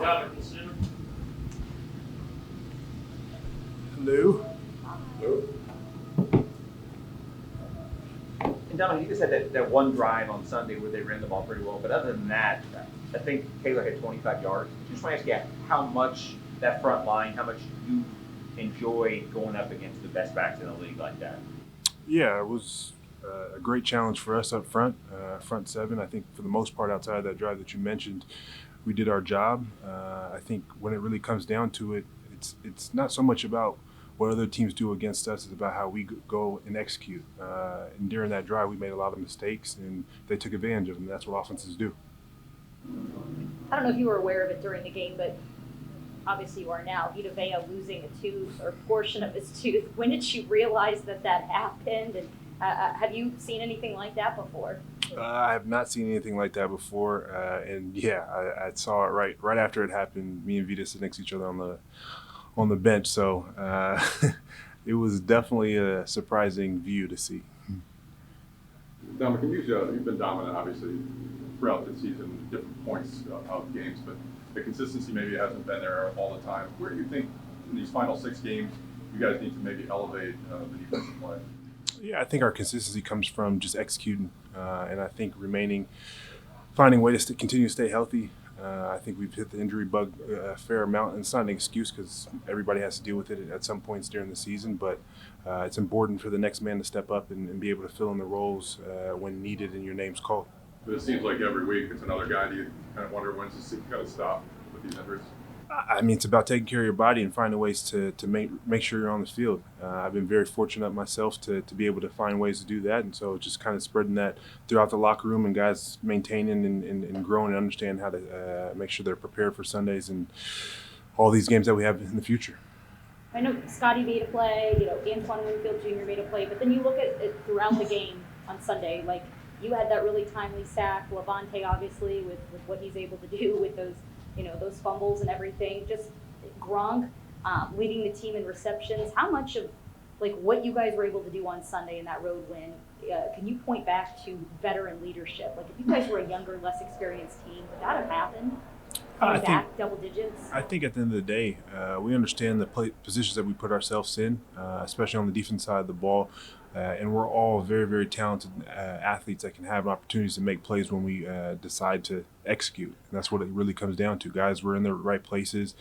Ndamukong Suh. Hello. And Dominic, you just had that one drive on Sunday where they ran the ball pretty well, but other than that, I think Taylor had 25 yards. Just want to ask you how much that front line, how much you enjoy going up against the best backs in the league like that. Yeah, it was a great challenge for us up front, front seven. I think for the most part, outside of that drive that you mentioned, we did our job. I think when it really comes down to it, it's not so much about what other teams do against us, it's about how we go and execute. And during that drive, we made a lot of mistakes, and they took advantage of them. That's what offenses do. I don't know if you were aware of it during the game, but obviously you are now. Vita Vea losing a tooth or a portion of his tooth. When did you realize that happened? And have you seen anything like that before? I have not seen anything like that before, and yeah, I saw it right after it happened. Me and Vita sit next to each other on the bench, so it was definitely a surprising view to see. Ndamukong, you've been dominant, obviously, throughout the season, different points of games, but the consistency maybe hasn't been there all the time. Where do you think in these final 6 games you guys need to maybe elevate the defensive play? Yeah, I think our consistency comes from just executing, and I think finding a way to continue to stay healthy. I think we've hit the injury bug a fair amount, and it's not an excuse because everybody has to deal with it at some points during the season, but it's important for the next man to step up and be able to fill in the roles when needed and your name's called. But it seems like every week it's another guy. Do you kind of wonder when's this going to stop with these injuries? I mean, it's about taking care of your body and finding ways to make sure you're on the field. I've been very fortunate myself to be able to find ways to do that, and so just kind of spreading that throughout the locker room and guys maintaining and growing and understand how to make sure they're prepared for Sundays and all these games that we have in the future. I know Scotty made a play, Antoine Winfield Jr. made a play, but then you look at it throughout the game on Sunday, like you had that really timely sack, Levante obviously with what he's able to do with those those fumbles and everything, just Gronk leading the team in receptions. How much of what you guys were able to do on Sunday in that road win, can you point back to veteran leadership? Like if you guys were a younger, less experienced team, would that have happened? Back double digits? I think at the end of the day, we understand the positions that we put ourselves in, especially on the defense side of the ball. And we're all very, very talented athletes that can have opportunities to make plays when we decide to execute. And that's what it really comes down to. Guys, we're in the right places.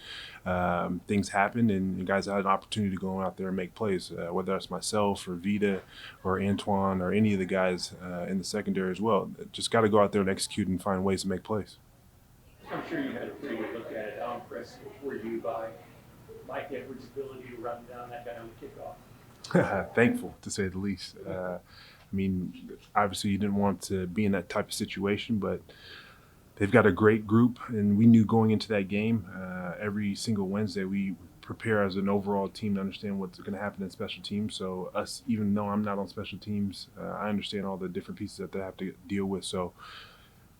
Things happen, and guys had an opportunity to go out there and make plays, whether that's myself or Vita or Antoine or any of the guys in the secondary as well. Just got to go out there and execute and find ways to make plays. I'm sure you had a pretty good look at it. How impressed were you by Mike Edwards' ability to run down that guy on the kickoff? Thankful, to say the least. I mean, obviously you didn't want to be in that type of situation, but they've got a great group, and we knew going into that game, every single Wednesday we prepare as an overall team to understand what's going to happen in special teams. So us, even though I'm not on special teams, I understand all the different pieces that they have to deal with. So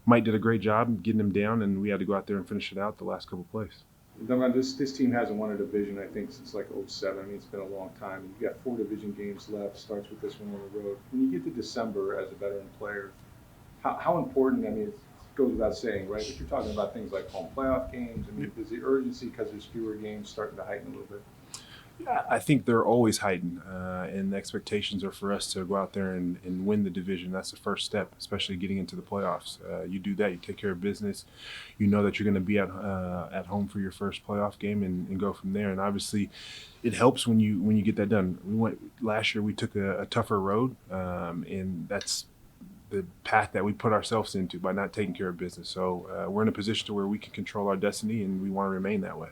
Mike did a great job getting them down, and we had to go out there and finish it out the last couple of plays. This team hasn't won a division, I think, since like '07. I mean, it's been a long time. You've got 4 division games left. Starts with this one on the road. When you get to December as a veteran player, how important? I mean, it goes without saying, right? But you're talking about things like home playoff games. I mean, is the urgency because there's fewer games starting to heighten a little bit? Yeah, I think they're always heightened, and the expectations are for us to go out there and win the division. That's the first step, especially getting into the playoffs. You do that, you take care of business. You know that you're going to be at home for your first playoff game and go from there. And obviously, it helps when you get that done. Last year we took a tougher road, and that's the path that we put ourselves into by not taking care of business. So we're in a position to where we can control our destiny, and we want to remain that way.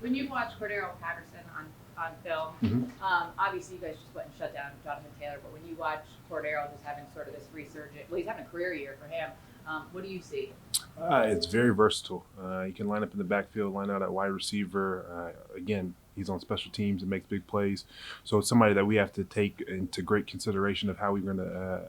When you watch Cordero Patterson on film, obviously you guys just went and shut down Jonathan Taylor, but when you watch Cordero just having sort of this resurgent, well, he's having a career year for him, what do you see? It's very versatile. He can line up in the backfield, line out at wide receiver. Again, he's on special teams and makes big plays. So it's somebody that we have to take into great consideration of how we're going to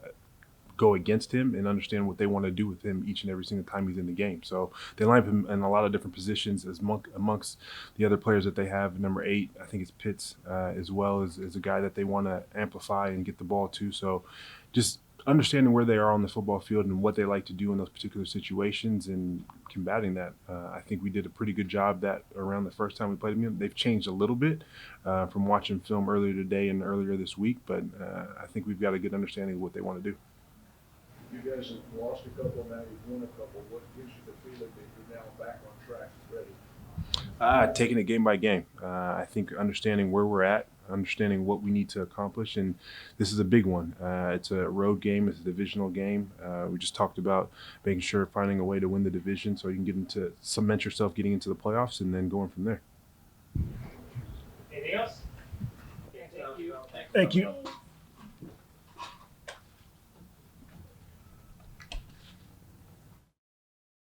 go against him and understand what they want to do with him each and every single time he's in the game. So they line up him in a lot of different positions amongst the other players that they have. Number 8, I think it's Pitts, as well as a guy that they want to amplify and get the ball to. So just understanding where they are on the football field and what they like to do in those particular situations and combating that. I think we did a pretty good job that around the first time we played them. They've changed a little bit from watching film earlier today and earlier this week, but I think we've got a good understanding of what they want to do. You guys have lost a couple, now you've won a couple. What gives you the feeling that you're now back on track and ready? Taking it game by game. I think understanding where we're at, understanding what we need to accomplish, and this is a big one. It's a road game, it's a divisional game. We just talked about making sure finding a way to win the division so you can get into cement yourself getting into the playoffs and then going from there. Anything else? Thank you. Thank you.